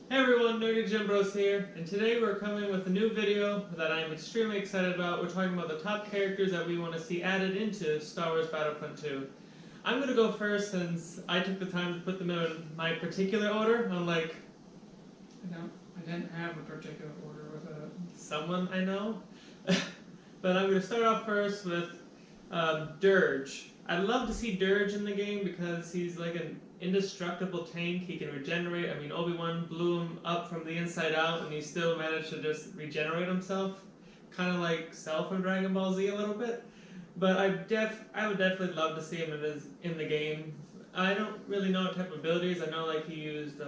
Hey everyone, nerdygymbros here, and today we're coming with a new video that I am extremely excited about. We're talking about the top characters that we want to see added into Star Wars Battlefront 2. I'm going to go first since I took the time to put them in my particular order, unlike I didn't have a particular order with it. Someone I know. But I'm going to start off first with Dirge. I'd love to see Dirge in the game because he's like an indestructible tank. He can regenerate. I mean, Obi-Wan blew him up from the inside out and he still managed to just regenerate himself. Kind of like Cell from Dragon Ball Z a little bit. But I would definitely love to see him in the game. I don't really know what type of abilities. I know like he used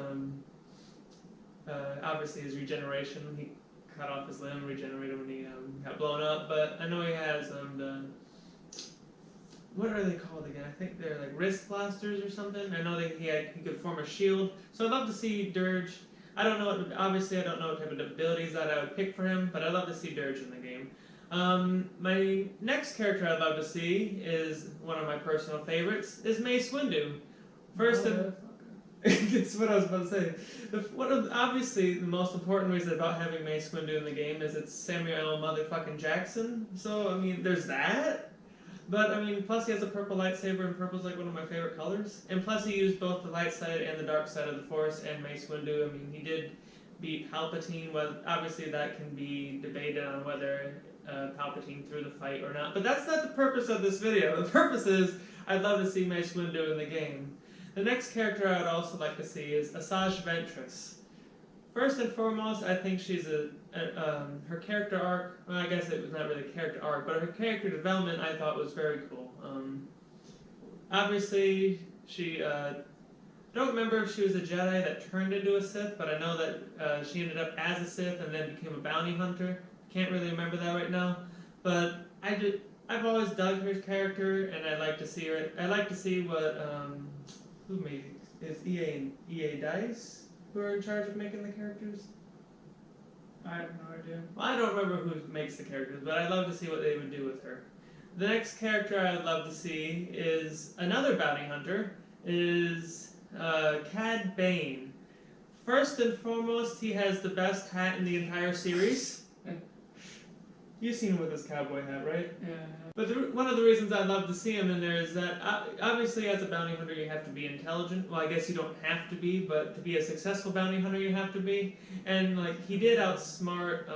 obviously his regeneration. He cut off his limb, regenerated when he got blown up. But I know he has the what are they called again? I think they're like wrist blasters or something. I know that he could form a shield. So I'd love to see Dirge. I don't know. Obviously, I don't know what type of abilities that I would pick for him, but I'd love to see Dirge in the game. My next character I'd love to see is one of my personal favorites. Is Mace Windu. First, it's what I was about to say. Obviously, the most important reason about having Mace Windu in the game is it's Samuel motherfucking Jackson. So I mean, there's that. But, I mean, plus he has a purple lightsaber, and purple's like one of my favorite colors. And plus he used both the light side and the dark side of the Force and Mace Windu. I mean, he did beat Palpatine, but obviously that can be debated on whether Palpatine threw the fight or not. But that's not the purpose of this video. The purpose is I'd love to see Mace Windu in the game. The next character I would also like to see is Asajj Ventress. First and foremost, I think she's her character arc, well, I guess it was not really a character arc, but her character development I thought was very cool. Obviously, I don't remember if she was a Jedi that turned into a Sith, but I know that she ended up as a Sith and then became a bounty hunter. Can't really remember that right now, but I've always dug her character, and I'd like to see her. I'd like to see what who made it? Is EA Dice who are in charge of making the characters? I have no idea. Well, I don't remember who makes the characters, but I'd love to see what they would do with her. The next character I'd love to see is another bounty hunter, is Cad Bane. First and foremost, he has the best hat in the entire series. You've seen him with his cowboy hat, right? Yeah. But one of the reasons I'd love to see him in there is that, obviously as a bounty hunter you have to be intelligent. Well, I guess you don't have to be, but to be a successful bounty hunter you have to be. And like he did outsmart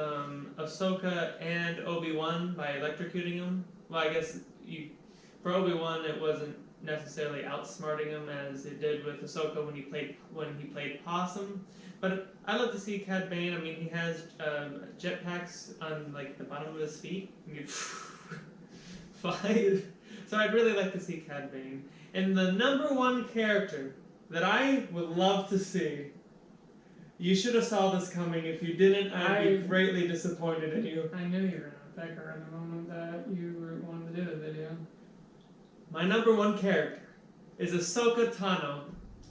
Ahsoka and Obi-Wan by electrocuting him. Well, I guess for Obi-Wan it wasn't necessarily outsmarting him as it did with Ahsoka when he played Possum. But I love to see Cad Bane. I mean, he has jetpacks on like the bottom of his feet. Fly. So I'd really like to see Cad Bane. And the number one character that I would love to see, you should have saw this coming. If you didn't, I'd be greatly disappointed in you. I knew you were going to pick her in the moment that you wanted to do the video. My number one character is Ahsoka Tano.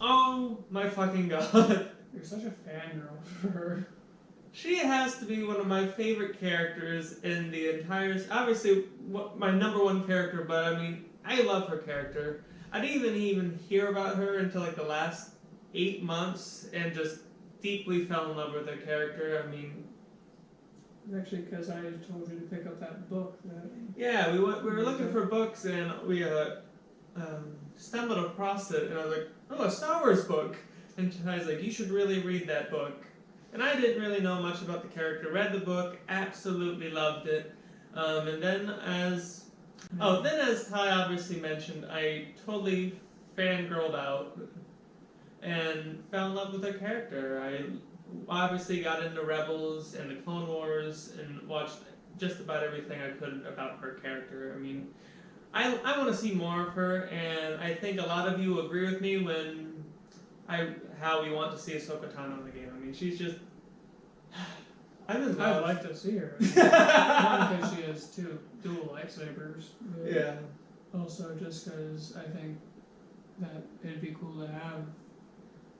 Oh my fucking god. You're such a fangirl for her. She has to be one of my favorite characters in the entire... Obviously, my number one character, but I mean, I love her character. I didn't even hear about her until like the last 8 months and just deeply fell in love with her character. I mean... Actually, because I told you to pick up that book. Yeah, we were looking for books and we stumbled across it and I was like, oh, a Star Wars book. And I was like, you should really read that book. And I didn't really know much about the character. Read the book, absolutely loved it. And then as Ty obviously mentioned, I totally fangirled out and fell in love with her character. I obviously got into Rebels and the Clone Wars and watched just about everything I could about her character. I mean, I want to see more of her, and I think a lot of you agree with me when how we want to see Ahsoka Tano in the game. I mean, she's just... I'm in love. I'd like to see her. One, because she has two dual lightsabers. Yeah. Also, just because I think that it'd be cool to have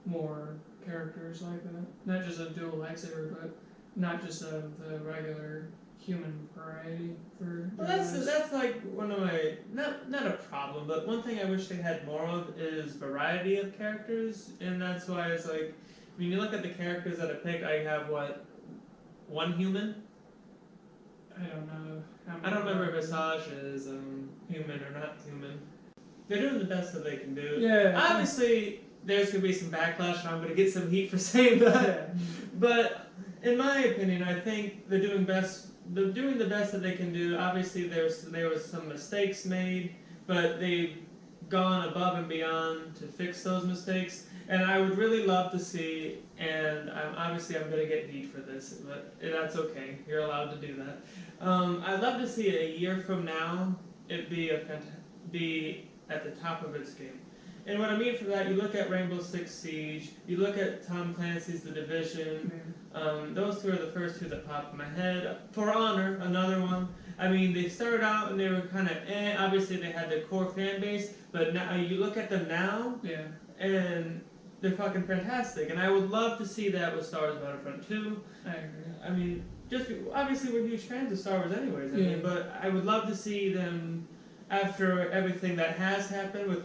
more characters like that. Not just a dual lightsaber, but not just of the regular human variety for... Well, that's like one of my... Not a problem, but one thing I wish they had more of is variety of characters, and that's why it's like... when you look at the characters that I picked, I have what, one human? I don't know. I don't remember if Visage is human or not human. They're doing the best that they can do. Yeah. Obviously, there's going to be some backlash, and I'm going to get some heat for saying that. Yeah. But in my opinion, I think they're doing best. They're doing the best that they can do. Obviously, there was some mistakes made, but they've gone above and beyond to fix those mistakes. And I would really love to see. And I'm going to get heat for this, but that's okay. You're allowed to do that. I'd love to see a year from now it be at the top of its game. And what I mean for that, you look at Rainbow Six Siege, you look at Tom Clancy's The Division. Those two are the first two that pop in my head. For Honor, another one. I mean, they started out and they were kind of obviously they had their core fan base, but now you look at them now, and they're fucking fantastic. And I would love to see that with Star Wars Battlefront 2. I agree. I mean, just obviously we're huge fans of Star Wars anyways. I mean, but I would love to see them after everything that has happened with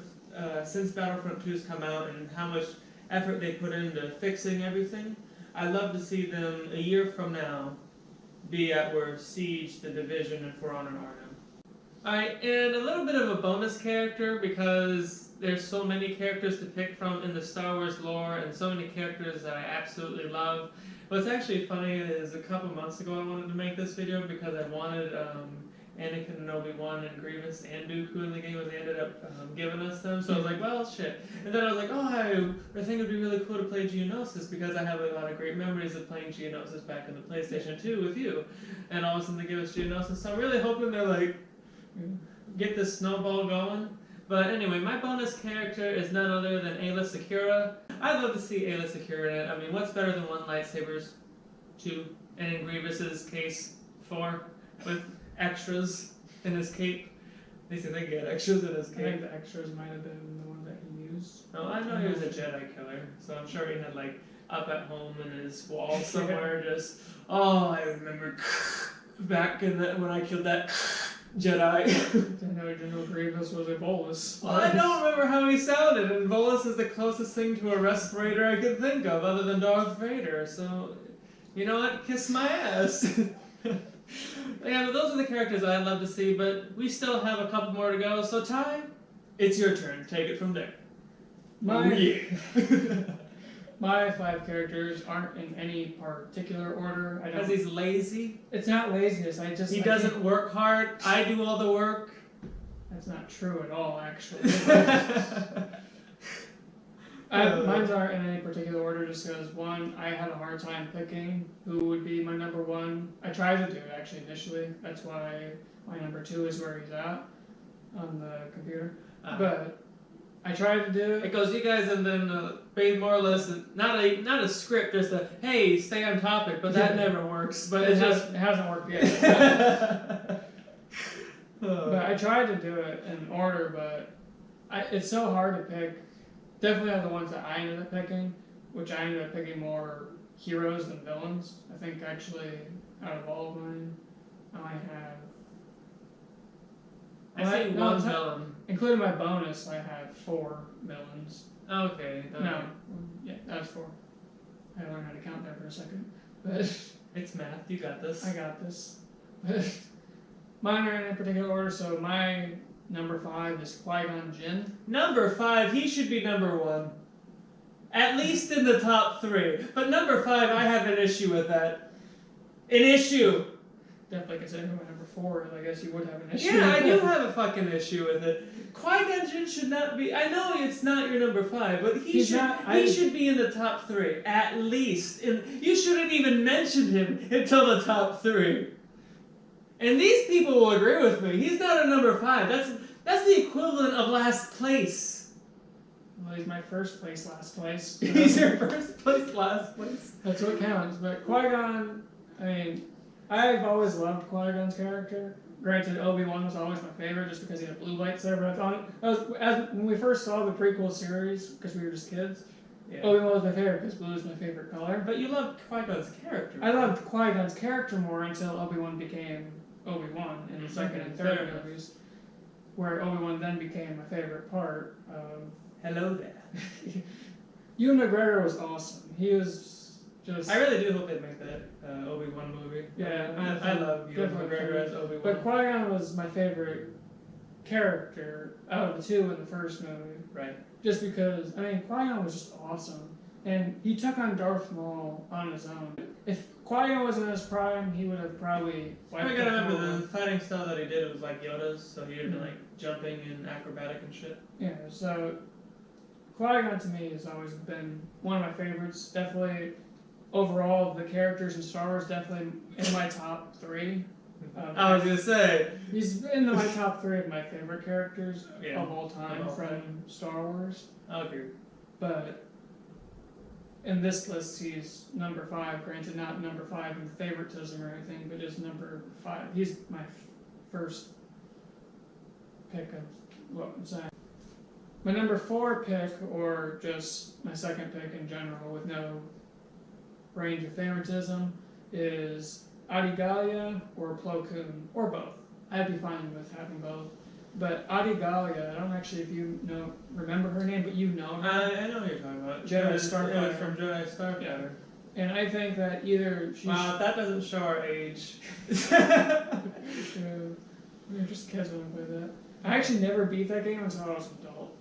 since Battlefront 2's come out and how much effort they put into fixing everything. I'd love to see them a year from now be at where Siege, The Division, and For Honor are now. Alright, and a little bit of a bonus character because there's so many characters to pick from in the Star Wars lore and so many characters that I absolutely love. What's actually funny is a couple months ago I wanted to make this video because I wanted Anakin and Obi-Wan and Grievous and Dooku in the game, and they ended up giving us them. So I was like, well, shit. And then I was like, oh, I think it would be really cool to play Geonosis because I have a lot of great memories of playing Geonosis back in the PlayStation 2 with you. And all of a sudden they give us Geonosis. So I'm really hoping they're like, get this snowball going. But anyway, my bonus character is none other than Aayla Secura. I'd love to see Aayla Secura in it. I mean, what's better than 1 lightsabers? 2. And in Grievous's case, 4. With extras in his cape. At least I think he had extras in his cape. I think the extras might have been the ones that he used. Oh, I know he was a Jedi killer, so I'm sure he had like up at home in his wall somewhere just, oh, I remember back in when I killed that Jedi. General Grievous was a bolus. Well, I don't remember how he sounded, and bolus is the closest thing to a respirator I could think of other than Darth Vader, so you know what? Kiss my ass. Yeah, but those are the characters I'd love to see, but we still have a couple more to go, so Ty, it's your turn. Take it from there. My 5 characters aren't in any particular order. Because he's lazy? It's not laziness, He doesn't work hard, I do all the work. That's not true at all, actually. Mine aren't in any particular order just because, one, I had a hard time picking who would be my number 1. I tried to do it, actually, initially. That's why my number 2 is where he's at on the computer. But I tried to do it. It goes, you guys, and then made more or less, not a script, just a, hey, stay on topic, but that never works. But it hasn't worked yet. But I tried to do it in order, but it's so hard to pick. Definitely are the ones that I ended up picking, which I ended up picking more heroes than villains. I think actually, out of all of mine, I see one villain. Including my bonus, I have 4 villains. Okay. No. Yeah, that's 4. I learned how to count there for a second. But it's math, you got this. I got this. Mine are in a particular order, so my number 5 is Qui-Gon Jinn. Number 5, he should be number 1. At least in the top 3. But number 5, I have an issue with that. An issue! Definitely consider him my number 4, I guess you would have an issue. Yeah, I do have a fucking issue with it. Qui-Gon Jinn should not be, I know it's not your number 5, but he should be in the top 3. At least. You shouldn't even mention him until the top 3. And these people will agree with me. He's not a number 5. That's the equivalent of last place. Well, he's my first place, last place. He's your first place, last place. That's what counts. But Qui-Gon, I mean, I've always loved Qui-Gon's character. Granted, Obi-Wan was always my favorite just because he had a blue lightsaber. I thought when we first saw the prequel series, because we were just kids, Obi-Wan was my favorite because blue is my favorite color. But you loved Qui-Gon's character. I loved Qui-Gon's character more until Obi-Wan became Obi-Wan in the second and third movies, where Obi-Wan then became my favorite part of... Hello there. Ewan McGregor was awesome. He was just. I really do hope they make that Obi-Wan movie. Yeah, I love Ewan McGregor as Obi-Wan. But Qui-Gon was my favorite character out of the two in the first movie. Right. Just because, I mean, Qui-Gon was just awesome. And he took on Darth Maul on his own. If Qui-Gon wasn't in his prime, he would have probably wiped I gotta remember the fighting style that he did was like Yoda's, so he would have been like jumping and acrobatic and shit. Yeah, so Qui-Gon to me has always been one of my favorites. Definitely, overall, the characters in Star Wars, definitely in my top 3. I was gonna say he's in my top 3 of my favorite characters of all time of all from time. Star Wars. Okay. But in this list, he's number 5. Granted, not number 5 in favoritism or anything, but just number 5. He's my first pick of what I'm saying. My number 4 pick, or just my second pick in general, with no range of favoritism, is Adi-Gallia or Plo Koon, or both. I'd be fine with having both. But Adi-Gallia, I don't actually if you remember her name, but you know her. I know what you're talking about. Jedi Starfighter. From Jedi Starfighter. And I think that either she's... Wow, that doesn't show our age. We were just kids when we played that. I actually never beat that game until I was an adult.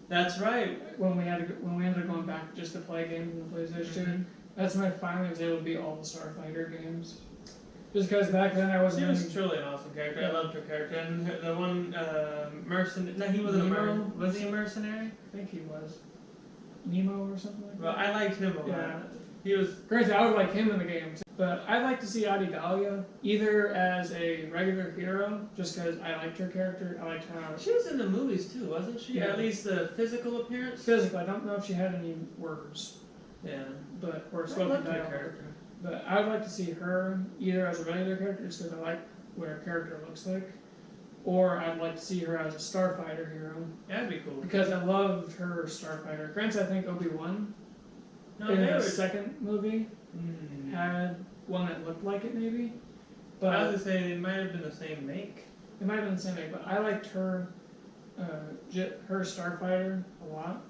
That's right. When we ended up going back just to play games on the PlayStation 2, that's when I finally was able to beat all the Starfighter games. Just because back then I wasn't. She was truly an awesome character. Yeah. I loved her character, and the one mercenary. No, he wasn't Nemo? a mercenary. Was he a mercenary? I think he was. Nemo or something like that. Well, I liked him a lot. Yeah. He was. Granted, I would like him in the game too. But I'd like to see Adi-Gallia either as a regular hero, just because I liked her character. I liked how She was in the movies too, wasn't she? Yeah. At least the physical appearance. physical. I don't know if she had any words, Yeah. but or I spoken loved her dialogue. character. But I would like to see her either as a regular character, just because I like what her character looks like, or I'd like to see her as a Starfighter hero, That'd be cool. because I loved her Starfighter. Granted, I think Obi-Wan in the second movie had one that looked like it, maybe. But I was gonna say it might have been the same make. it might have been the same way, but I liked her, her Starfighter a lot.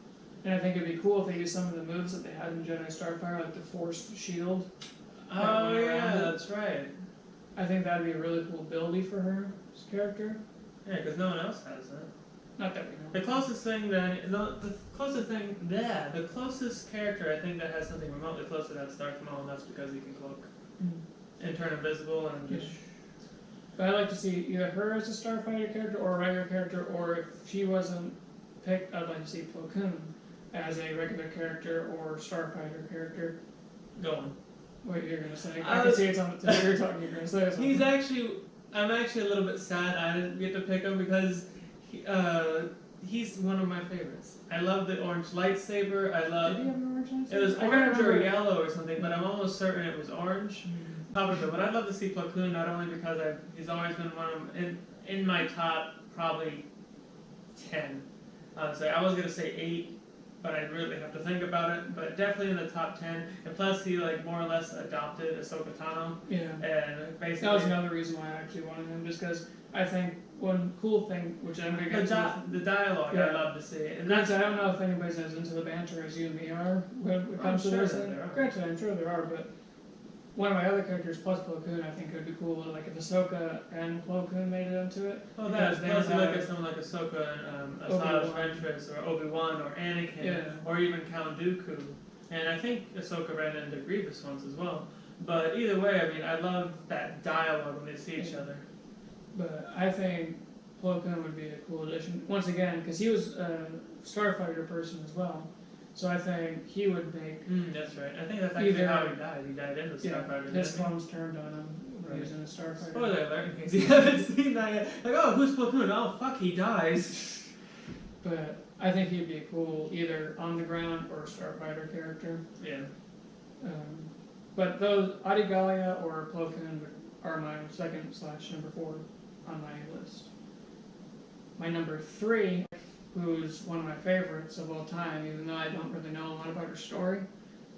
And I think it'd be cool if they used some of the moves that they had in Jedi Starfighter, like the Force Shield. Oh went yeah, around it. that's right. I think that'd be a really cool ability for her character. Yeah, because no one else has that. Not that we know. The closest thing that the closest character I think that has something remotely close to that's Darth Maul, and that's because he can cloak and turn invisible and just. But I'd like to see either her as a Starfighter character or a regular character, or if she wasn't picked, I'd like to see Plo Koon as a regular character or Starfighter character. Go on. What you're gonna say? I can see it's on the tip. You're talking. You're gonna say something. I'm actually a little bit sad I didn't get to pick him because he's one of my favorites. I love the orange lightsaber. I love. Did he have an orange lightsaber? It was orange or yellow or something, but I'm almost certain it was orange. Probably so. But I'd love to see Plo Koon not only because he's always been one of in my top probably 10. So I was gonna say 8. But I'd really have to think about it. But definitely in the top 10. And plus, he like more or less adopted Ahsoka Tano. Yeah. And basically. That was another reason why I actually wanted him, just because I think one cool thing, which I'm gonna get to. The dialogue, Yeah. I love to see. And Granted, I don't know if anybody's as into the banter as you and me are when it comes to sure this. there are. Granted, I'm sure there are, but one of my other characters plus Plo Koon, I think it would be cool. Like if Ahsoka and Plo Koon made it into it. Oh, because that. they Plus, you have- look at someone like Ahsoka and Obi-Wan. Asajj Ventress or Obi-Wan or Anakin Yeah. or even Count Dooku. And I think Ahsoka ran into Grievous once as well. But either way, I mean, I love that dialogue when they see each other. But I think Plo Koon would be a cool addition. Once again, because he was a Starfighter person as well. So I think he would make That's right. I think that's actually Either- how he died. He died in the Starfighter. his didn't he? clones turned on him when he was in a Starfighter. Spoiler alert in case you haven't seen that yet. Like, oh, who's Plo Koon? Oh, fuck, he dies. But I think he'd be cool either on the ground or a Starfighter character. Yeah. But those Adi-Gallia or Plo Koon are my second/number 4 on my list. My number 3, who's one of my favorites of all time, even though I don't really know a lot about her story,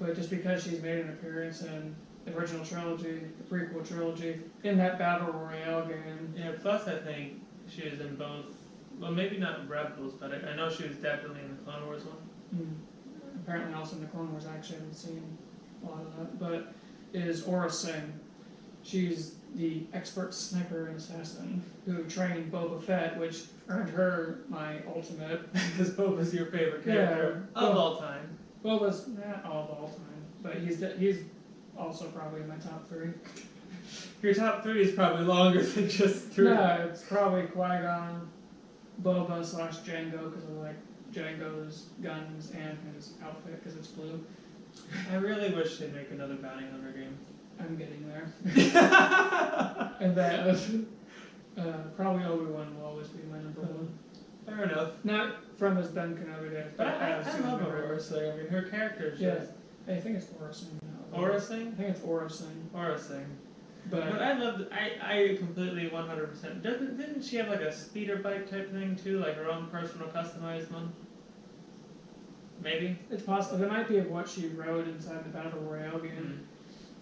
but just because she's made an appearance in the original trilogy, the prequel trilogy, in that Battle Royale game. Yeah, plus I think she was in both, well maybe not Rebels, but I know she was definitely in the Clone Wars one. apparently also in the Clone Wars. Actually, I haven't seen a lot of that, but is Aura Singh. She's the expert sniper and assassin who trained Boba Fett, which earned her my ultimate. Because Boba's your favorite character of all time. Boba's not all time, but he's also probably in my top 3. Your top 3 is probably longer than just 3. No, it's probably Qui-Gon, Boba / Django, because I like Django's guns and his outfit because it's blue. I really wish they'd make another bounty hunter game. I'm getting there. And then probably Obi-Wan will always be my number 1. Fair enough. Not from his Ben Kenobi days, but I love Aura Singh. I mean, her character is just... I think it's Aura Singh now. Aura Singh? I think it's Aura Singh. Aura Singh. But I loved. I completely 100%. Didn't she have like a speeder bike type thing too, like her own personal customized one? Maybe. It's possible. There might be of what she rode inside the Battle Royale game. Mm-hmm.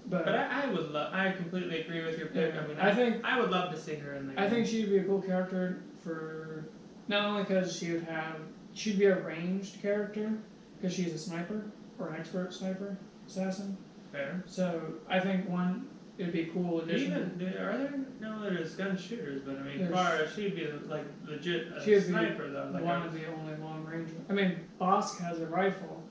But I would love. I completely agree with your pick. Yeah, I mean, I think I would love to see her in the game. I think she'd be a cool character for not only because she'd be a ranged character because she's a sniper or an expert sniper assassin. Fair. So I think it'd be cool addition. There's gun shooters, but I mean, she'd be like legit a sniper though. Like one of the only long range. I mean, Bosk has a rifle,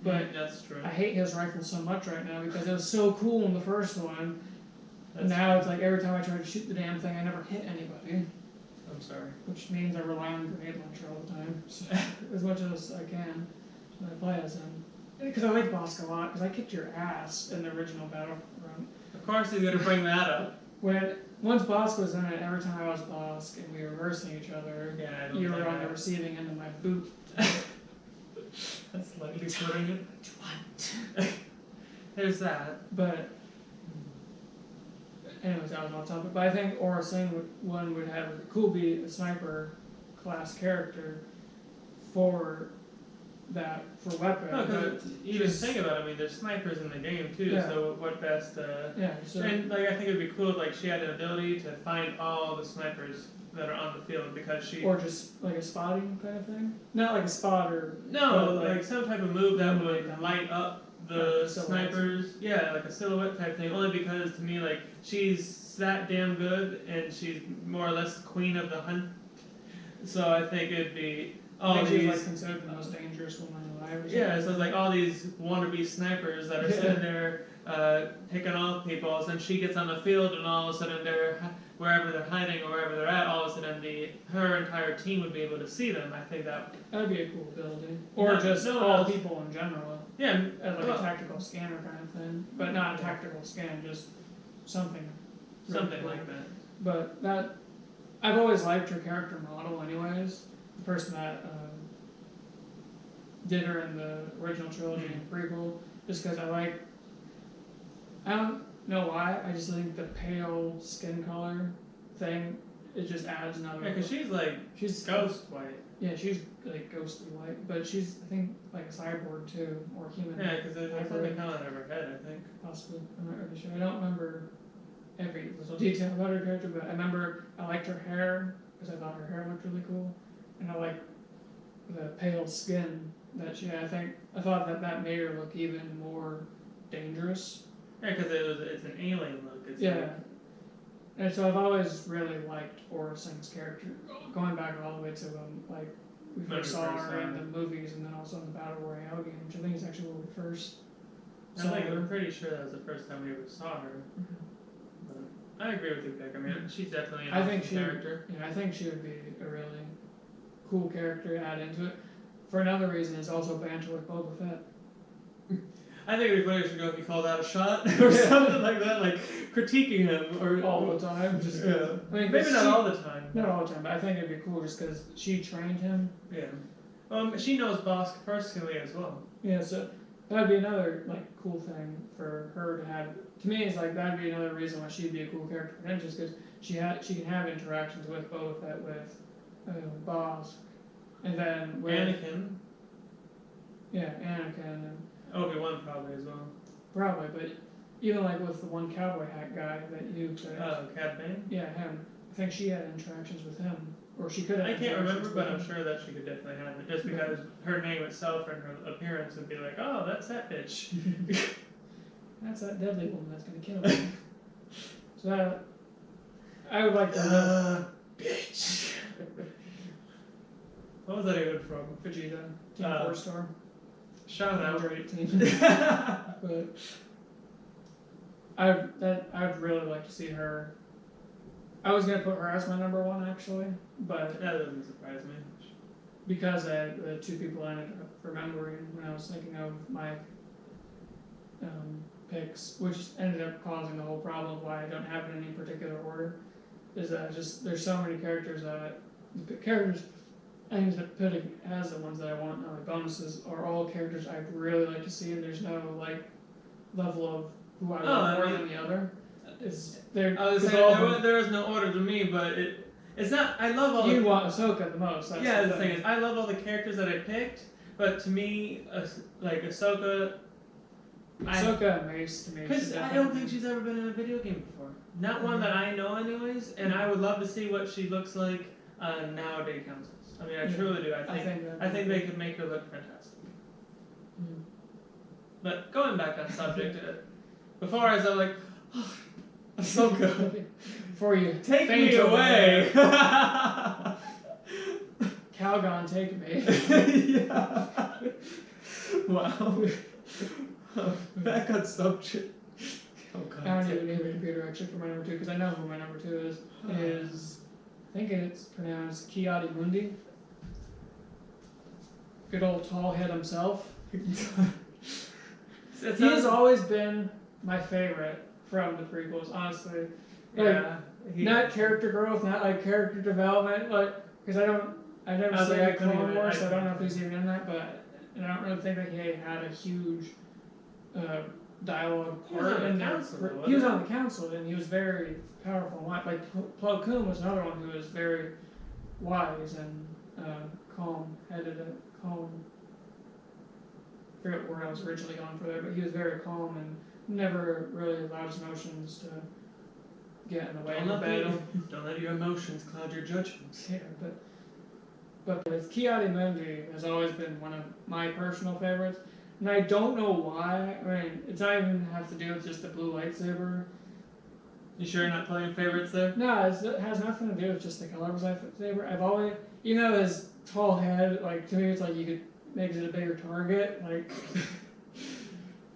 but that's true. I hate his rifle so much right now because it was so cool in the first one. That's now true. it's like every time I try to shoot the damn thing, I never hit anybody. I'm sorry. Which means I rely on grenade launcher all the time, so, as much as I can when I play as him. Because I like Bosk a lot, because I kicked your ass in the original Battlefront. Of course he's going to bring that up. Once Bosk was in it, every time I was Bosk and we were versing each other, you were on the receiving end of my boot. That's slightly putting it. There's that. But, anyways, that was off topic. But I think Aura Singh would have be a sniper class character for weapon. No, because you just think about it, I mean, there's snipers in the game too, so what best, and like, I think it'd be cool if like she had an ability to find all the snipers that are on the field because she... Or just like a spotting kind of thing? Not like a spotter. No, like some type of move that would light up the snipers. Yeah, like a silhouette type thing, only because to me, like, she's that damn good and she's more or less queen of the hunt, so I think it'd be... she's like considered the most dangerous woman alive. Yeah, so it's like all these wannabe snipers that are sitting there picking off people, and then she gets on the field, and all of a sudden wherever they're hiding or wherever they're at, all of a sudden her entire team would be able to see them. I think that'd be a cool ability. Or all people in general. Yeah, as like a tactical scanner kind of thing, but not a tactical scan, just something. Something like that. But I've always liked her character model, anyways. The person that did her in the original trilogy and prequel, just because I don't know why, I just think the pale skin color thing, it just adds another... Yeah, because she's ghost white. Yeah, she's like ghostly white, but she's, I think, like a cyborg too, or human. Yeah, because there's something coming out of her head, I think. Possibly. I'm not really sure. I don't remember every little detail about her character, but I remember I liked her hair, because I thought her hair looked really cool, and I liked the pale skin that she had. I thought that made her look even more dangerous. Yeah, because it's an alien look. And so I've always really liked Aura Singh's character, going back all the way to we first saw her in the movies, and then also in the Battle Royale game, which I think is actually where we first saw her. I'm pretty sure that was the first time we ever saw her. But I agree with your pick. I mean, she's definitely an awesome character. Yeah, I think she would be a really cool character to add into it. For another reason, it's also banter with Boba Fett. I think it'd be funny if you called out a shot or something like that, like critiquing him or all the time. Just I mean, maybe not all the time. Not all the time, but I think it'd be cool just because she trained him. Yeah. She knows Bosk personally as well. Yeah, so that'd be another like cool thing for her to have. To me, it's like that'd be another reason why she'd be a cool character for him, just because she can have interactions with Boba Fett, with Bosk, and then with Anakin. Yeah, Anakin. And Obi-Wan probably as well. Probably, but even like with the one cowboy hat guy that you said. Cad Bane? Yeah, him. I think she had interactions with him. or she could have. I can't remember, but I'm sure that she could definitely have it, just because her name itself and her appearance would be like, oh, that's that bitch. That's that deadly woman that's gonna kill me. So I would like to bitch. What was that even from? Vegeta, Team 4-star. Shout out. Android 18. But I'd really like to see her. I was gonna put her as my number one actually, but that doesn't surprise me. Because I had two people I ended up remembering when I was thinking of my picks, which ended up causing the whole problem of why I don't have it in any particular order. Is that just there's so many characters that the characters I ended up putting as the ones that I want bonuses are all characters I'd really like to see, and there's no like level of who I want more than the other. I was saying there is no order to me, but it's not. I love all. You want Ahsoka the most. That's the thing is, I love all the characters that I picked, but to me, like Ahsoka. Ahsoka and Mace to me. Because I don't think she's ever been in a video game before. Not one that I know, anyways. And I would love to see what she looks like nowadays consoles. I mean, I truly do. I think they could make her look fantastic. Mm. But going back on subject, before I was like, oh, Ahsoka, before you take me away. Qui-Gon, take me. Yeah. Wow. Back on subject. Oh, God, I don't even need a computer actually for my number two, because I know who my number two is. I think it's pronounced Ki-Adi-Mundi. Good old tall head himself. He has always been my favorite from the prequels, honestly. Like, not character growth, not like character development, like, because I never seen Clone Wars, so I don't know if he's even in that, but I don't really think that he had a huge dialogue part in there. He was on the council, and he was very powerful. Like Plo Koon was another one who was very wise and calm-headed and calm. I forget what word I was originally going for there, but he was very calm and never really allowed his emotions to get in the way of the battle. Don't let your emotions cloud your judgments. Yeah, but with Ki-Adi-Mundi has always been one of my personal favorites. And I don't know why. I mean, it's not even have to do with just the blue lightsaber. You sure you're not playing favorites there? No, it has nothing to do with just the color of his lightsaber. I've always, his tall head, like, to me it's like you could make it a bigger target.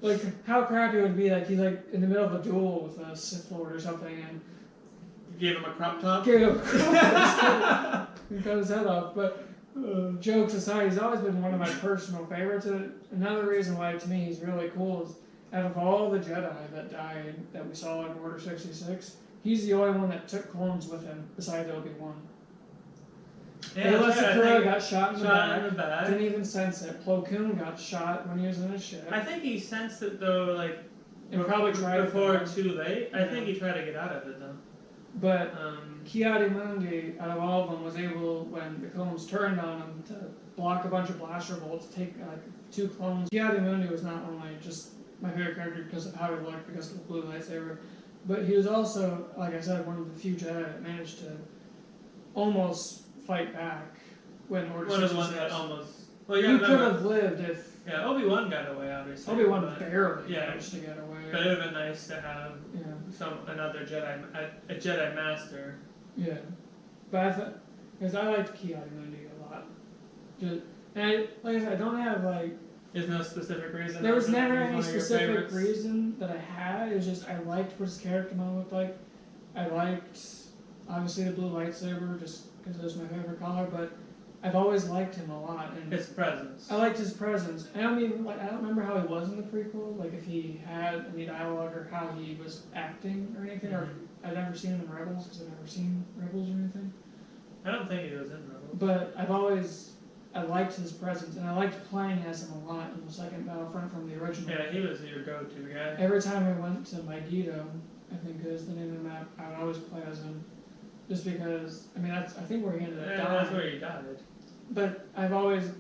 Like how crappy it would be, like, he's like in the middle of a duel with a Sith Lord or something, and you gave him a crop top? Gave him a crop top. He cut his head off, but jokes aside, he's always been one of my personal favorites. And another reason why, to me, he's really cool is out of all the Jedi that died that we saw in Order 66, he's the only one that took clones with him besides Obi-Wan. Yeah, Sakura got shot in the back. Didn't even sense it. Plo Koon got shot when he was in his ship. I think he sensed it though, like, and probably tried before too late. Yeah. I think he tried to get out of it though. But Ki-Adi-Mundi, out of all of them, was able, when the clones turned on him, to block a bunch of blaster bolts, take two clones. Ki-Adi-Mundi was not only just my favorite character because of how he looked, because of the blue lightsaber, but he was also, like I said, one of the few Jedi that managed to almost fight back when Order 66. One of the ones that almost. Well, you could have lived if. Yeah, Obi-Wan got away, obviously. Obi-Wan barely managed to get away. But it would have been nice to have another Jedi, a Jedi Master. Yeah, but because I liked Ki-Adi-Mundi a lot. And like I said, I don't have like. There's no specific reason. There was never any specific reason that I had. It was just I liked what his character model looked like. I liked obviously the blue lightsaber just because it was my favorite color, but I've always liked him a lot. And his presence. I liked his presence. I don't remember how he was in the prequel, like if he had any dialogue or how he was acting or anything. Or I've never seen him in Rebels because I've never seen Rebels or anything. I don't think he was in Rebels. But I liked his presence, and I liked playing as him a lot in the second Battlefront from the original. Yeah, he was your go-to guy. Every time I went to Megiddo, I think is the name of the map, I would always play as him. Just because, I mean, that's, I think where he ended up dying. That's where he died. But I've always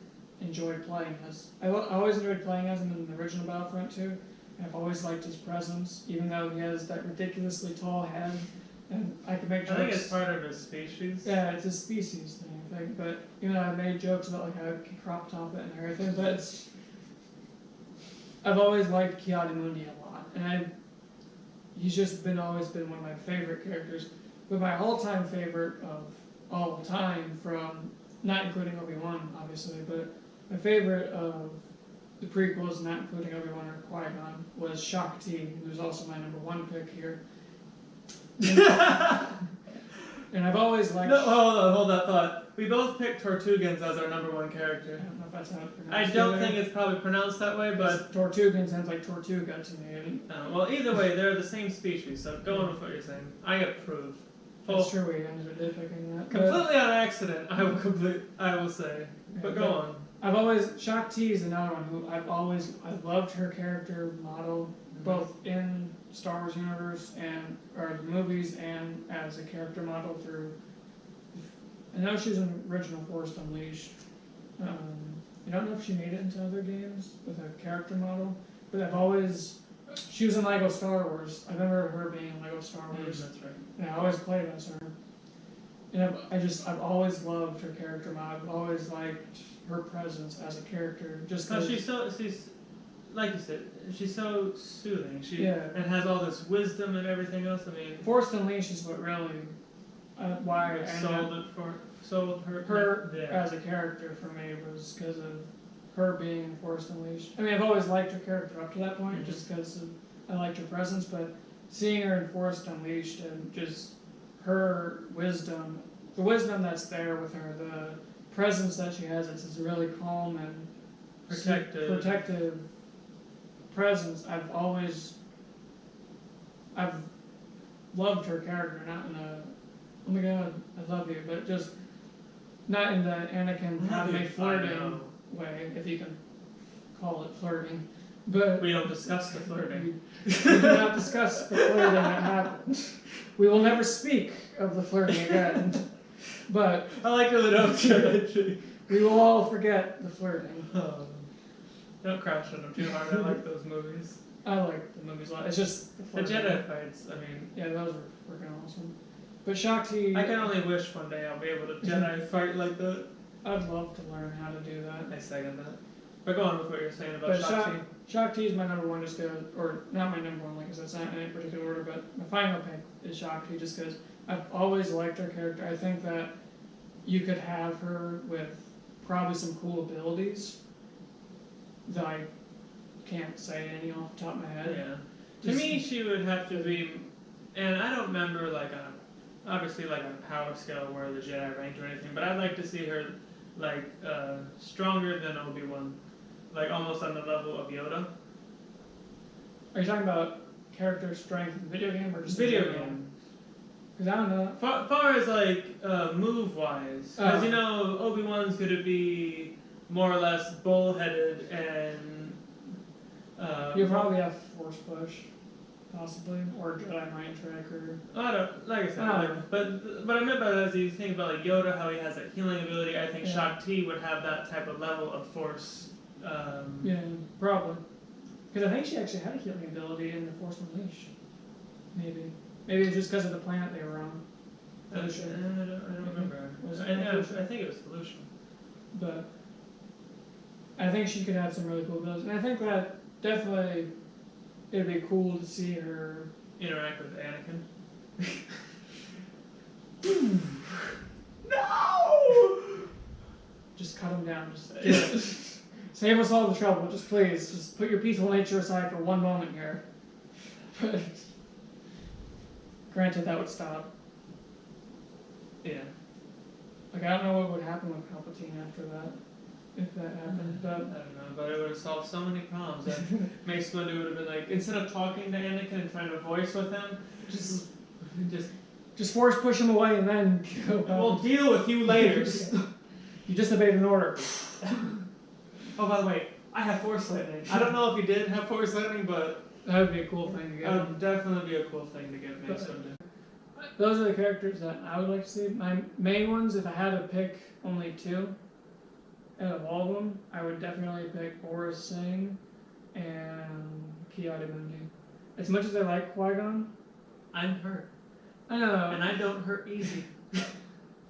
enjoyed playing as, I always enjoyed playing as him in the original Battlefront too. And I've always liked his presence, even though he has that ridiculously tall head. and I can make I jokes. think it's part of his species. Yeah, it's a species thing, I think. But I made jokes about like how I could crop top it and everything. But I've always liked Ki-Adi-Mundi a lot, and he's just always been one of my favorite characters. But my all-time favorite of all the time, from not including Obi-Wan, obviously, but my favorite of the prequels, not including Obi-Wan or Qui-Gon, was Shaak Ti, who's also my #1 pick here. And I've always liked. No, hold that thought. We both picked Tortugans as our #1 character. I don't know if that's how it's I pronounced. don't think it's probably pronounced that way, but Tortugan sounds like Tortuga to me. well, either way, they're the same species. So go on with what you're saying. I approve. That's true. We ended up picking that. Completely on accident. I will say. But go on. I've always Shaak Ti is another one who I loved her character model both in Star Wars universe or the movies and as a character model through. I know she's in original Force Unleashed. I don't know if she made it into other games with a character model, but she was in Lego Star Wars. I remember her being in Lego Star Wars. That's right. And I always played as her. And I've always loved her character model. I've always liked her presence as a character. Just because she's like you said, she's so soothing. And has all this wisdom and everything else. I mean, Force Unleashed is what really why I sold her as a character for me was because of her being Force Unleashed. I mean, I've always liked her character up to that point, just because I liked her presence. But seeing her in Force Unleashed and just her wisdom, the wisdom that's there with her, the presence that she has, it's this really calm and protective presence. I've loved her character, not in a oh my god, I love you, but just not in the Anakin Padme flirting way, if you can call it flirting. But we don't discuss the flirting. We do not discuss the flirting that happened. We will never speak of the flirting again. But I like your little strategy. We will all forget the flirting. Don't crash on them too hard. I like those movies. I like the movies a lot. It's just the Jedi fights. I mean, yeah, those are freaking awesome. But Shaak Ti, I can only wish one day I'll be able to Jedi fight like that. I'd love to learn how to do that. I second that. But go on with what you're saying about Shaak Ti. Shaak Ti is my #1 just because, or not my #1, like I said, it's not in any particular order, but my final pick is Shaak Ti just because I've always liked her character. I think that you could have her with probably some cool abilities that I can't say any off the top of my head. Yeah. To me, she would have to be, and I don't remember obviously on a power scale where the Jedi ranked or anything, but I'd like to see her stronger than Obi-Wan, almost on the level of Yoda. Are you talking about character strength in the video game or just video game? Because I don't know. Far as move wise, because Obi-Wan's gonna be more or less bullheaded and. You'll probably have Force Push, possibly, or Jedi Mind Trick, or. I don't like I said, but I meant by that as you think about Yoda, how he has that healing ability. I think Shaak Ti would have that type of level of Force. Yeah, probably. Because I think she actually had a healing ability in the Force Unleashed. Maybe it's just because of the planet they were on. I don't remember. I think it was Felucia. But I think she could have some really cool abilities, and I think that definitely it'd be cool to see her interact with Anakin. No! Just cut him down. Just save us all the trouble. Just please, just put your peaceful nature aside for one moment here. But granted, that would stop. Yeah. I don't know what would happen with Palpatine after that, if that happened. But I don't know, but it would have solved so many problems. Mace Windu would have been instead of talking to Anakin and trying to voice with him, just force push him away and then go. We'll deal with you later. You disobeyed an order. Oh, by the way, I have Force Lightning. I don't know if you did have Force Lightning, but that would be a cool thing to get. That would definitely be a cool thing to get Mace Windu. Those are the characters that I would like to see. My main ones, if I had to pick only two out of all of them, I would definitely pick Aurra Sing and Ki-Adi-Mundi. As much as I like Qui-Gon, I'm hurt. I know. And I don't hurt easy.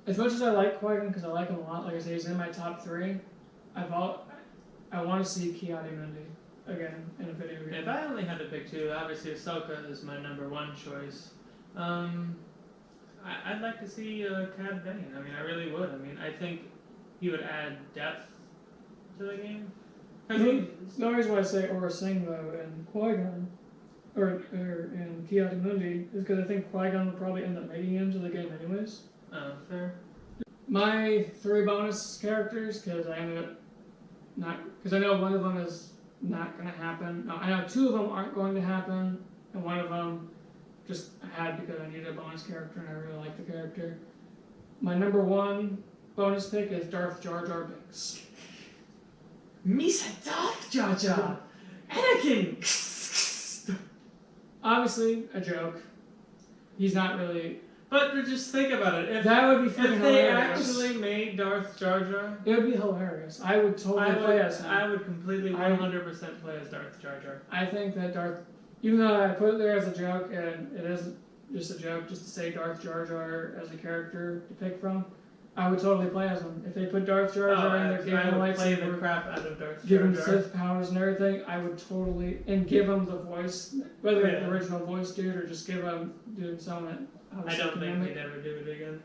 As much as I like Qui-Gon, because I like him a lot, like I say, he's in my top 3. I want to see Ki-Adi-Mundi again in a video game. If I only had to pick 2, obviously Ahsoka is my #1 choice. I'd like to see Cad Bane. I mean, I really would. I mean, I think he would add depth to the game. The reason why I say Aurra Sing though and Qui-Gon, or in Ki-Adi-Mundi, is because I think Qui-Gon would probably end up making it into the game anyways. Oh, fair. My 3 bonus characters, because I ended up because I know one of them is not going to happen. No, I know 2 of them aren't going to happen, and one of them just had because I needed a bonus character and I really like the character. My #1 bonus pick is Darth Jar Jar Binks. Misa Darth Jar Jar! Anakin! Obviously, a joke. He's not really. But just think about it. If, that would be freaking if they hilarious. actually made Darth Jar Jar, It would be hilarious. I would totally play as him. I would completely 100% play as Darth Jar Jar. I think that Darth, even though I put it there as a joke, and it is just a joke, just to say Darth Jar Jar as a character to pick from, I would totally play as him. If they put Darth Jar Jar in there, give him a play the lightsaber, crap out of Darth give Jar him Jar. Sith powers and everything, I would totally, and give him the voice, whether it's Yeah. the original voice dude or just give him someone that I obviously don't can think mimic, they'd ever do it again.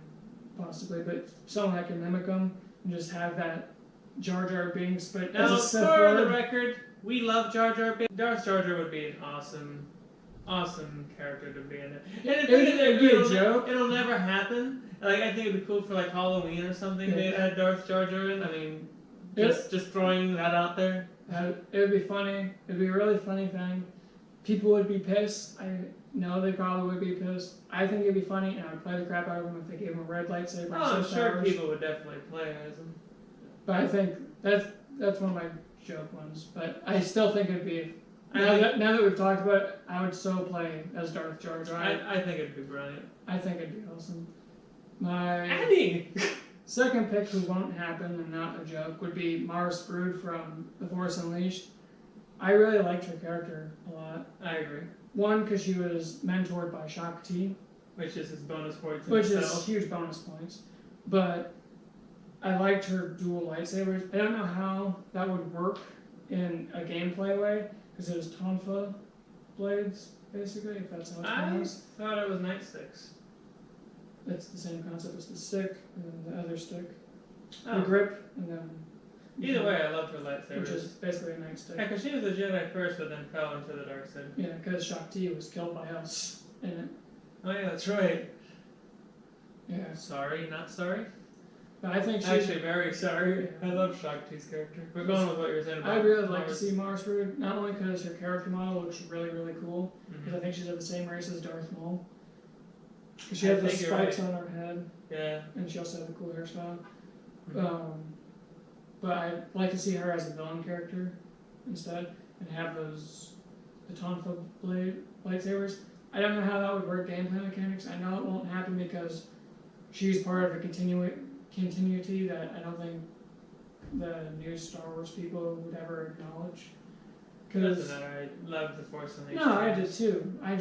possibly, but someone that can mimic him and just have that Jar Jar Binks, but Now, as a Sith for the Lord. record, we love Jar Jar Binks. Darth Jar Jar would be an awesome character to be in it. And It'd be a joke. It'll never happen. Like, I think it'd be cool for like Halloween or something. Yeah. They'd add Darth Jar Jar in. I mean, just throwing that out there. It would be funny. It'd be a really funny thing. People would be pissed. I know they probably would be pissed. I think it'd be funny, and I would play the crap out of them if they gave him a red lightsaber. Oh, I'm Sith sure powers. people would definitely play as him. But I think that's one of my joke ones. But I still think it'd be. Now that we've talked about it, I would so play as Darth Jar Jar. I think it'd be brilliant. I think it'd be awesome. My Andy! second pick, who won't happen and not a joke, would be Mara Sprood from The Force Unleashed. I really liked her character a lot. I agree. One, because she was mentored by Shakti, Which is his bonus points. which is huge bonus points. But I liked her dual lightsabers. I don't know how that would work in a gameplay way, because it was Tonfa blades, basically, if that's how it's I pronounced. thought it was nightsticks. It's the same concept as the stick and then the other stick. Oh. The grip and then. Either way, I loved her lightsabers. Which is basically a nightstick. Yeah, because she was a Jedi first, but then fell into the dark side. Yeah, because Shakti was killed by us in it. Oh yeah, that's right. Yeah. Sorry, not sorry. But I think she's. Actually, very sorry. Yeah. I love Shakti's character. But going with what you're saying about I'd really like to Mars. see Mara Sprood, not only because her character model looks really, really cool, because I Mhm. think she's of the same race as Darth Maul. 'Cause she I had the think you're spikes right. on her head, Yeah. and she also had the cool hairstyle. Mhm. But I'd like to see her as a villain character instead, and have the Tonfa blade lightsabers. I don't know how that would work gameplay mechanics. I know it won't happen because she's part of a continuity that I don't think the new Star Wars people would ever acknowledge. Doesn't matter. I love the Force Unleashed. No, I did too. I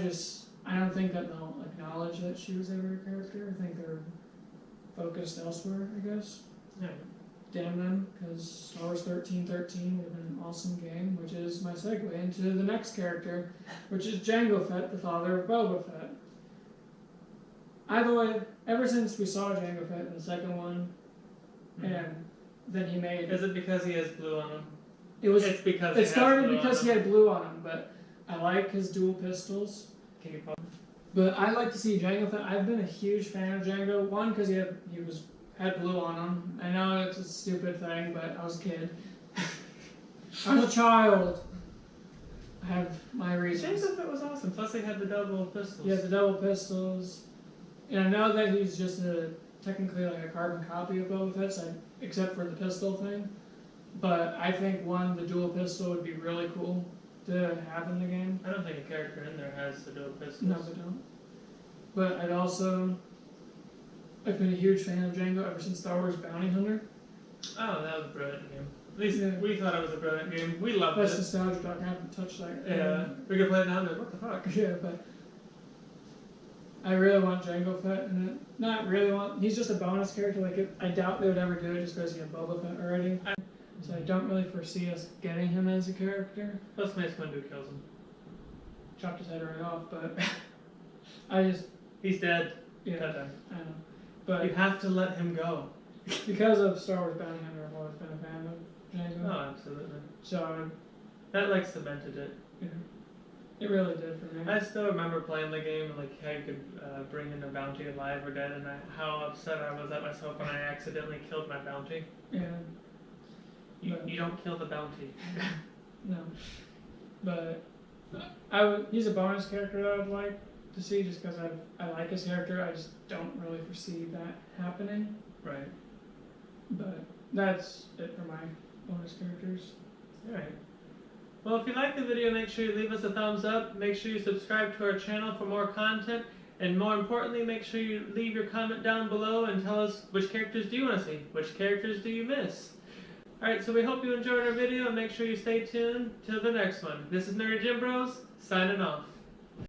don't think that they'll acknowledge that she was ever a character. I think they're focused elsewhere, I guess. Yeah. Damn them, because Star Wars 1313 would have been an awesome game, which is my segue into the next character, which is Jango Fett, the father of Boba Fett. Either way, ever since we saw Jango Fett in the second one, Mhm. and then he made... Is it because he has blue on him? It's because It started he because he had blue on him, but I like his dual pistols. Can you pop? But I like to see Jango Fett. I've been a huge fan of Jango. One, because he had blue on him. I know it's a stupid thing, but I was a kid. I was a child. I have my reasons. Jango Fett was awesome. Plus, they had the double pistols. He has the double pistols, and I know that he's just technically like a carbon copy of Boba Fett, except for the pistol thing. But I think the dual pistol would be really cool to have in the game. I don't think a character in there has the dual pistols. No, they don't. But I've been a huge fan of Jango ever since Star Wars Bounty Hunter. Oh, that was a brilliant game. At least Yeah. we thought it was a brilliant game. We loved That's it. nostalgic. I haven't touched that. Yeah. We could play it now and be like, what the fuck? Yeah, but I really want Jango Fett in it. Not really want. He's just a bonus character. Like I doubt they would ever do it just because he had Boba Fett already. So I don't really foresee us getting him as a character. Plus Mace Windu kills him. Chopped his head right off, but I just He's dead. yeah, Ta-ta. I know. But You have to let him go. because of Star Wars Bounty Hunter, I've always been a fan of Jango. Oh, absolutely. So That like cemented it. yeah, it really did for me. I still remember playing the game and like how you could bring in a bounty alive or dead, and how upset I was at myself when I accidentally killed my bounty. Yeah, You don't kill the bounty. no, but he's a bonus character that I would like to see just because I like his character. I just don't really foresee that happening. Right. But that's it for my bonus characters. Alright. Well, if you like the video, make sure you leave us a thumbs up. Make sure you subscribe to our channel for more content. And more importantly, make sure you leave your comment down below and tell us which characters do you want to see? Which characters do you miss? Alright, so we hope you enjoyed our video and make sure you stay tuned till the next one. This is Nerdygymbros, signing off.